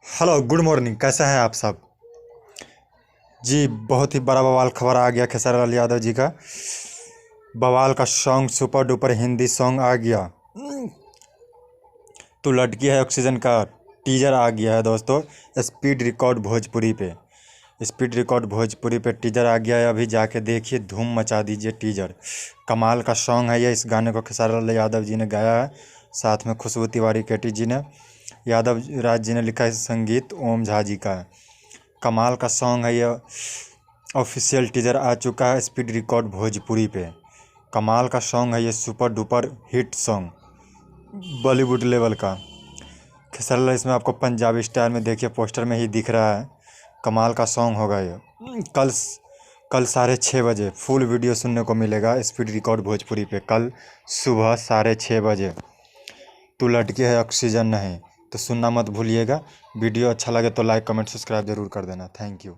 Hello good morning, कैसे हैं आप सब। जी, बहुत ही बड़ा बवाल खबर आ गया खेसारी लाल यादव जी का। बवाल का song super duper Hindi song आ गया। तो लटकी है ऑक्सीजन का टीजर आ गया है दोस्तों। स्पीड रिकॉर्ड भोजपुरी पे टीजर आ गया है। अभी जाके देखिए, धूम मचा दीजिए। टीजर कमाल का सॉन्ग है ये। इस गाने को खेसारी लाल यादव जी ने गाया है, साथ में खुशबू तिवारी केटी जी ने। यादव राज जी ने लिखा है। संगीत ओम झा जी का है। कमाल का सॉन्ग है ये। ऑफिशियल टीजर आ चुका है स्पीड रिकॉर्ड भोजपुरी पे। कमाल का सॉन्ग है ये, super duper hit song Bollywood level का। खेसारी लाल इसमें आपको पंजाबी स्टाइल में देखिए, पोस्टर में ही दिख रहा है। कमाल का सॉन्ग होगा ये। कल कल 6:30 बजे फुल वीडियो सुनने को मिलेगा स्पीड रिकॉर्ड भोजपुरी पे, कल सुबह 6:30 बजे। तू लटके है ऑक्सीजन नहीं, तो सुनना मत भूलिएगा। वीडियो अच्छा लगे तो लाइक कमेंट सब्सक्राइब जरूर कर देना। Thank you.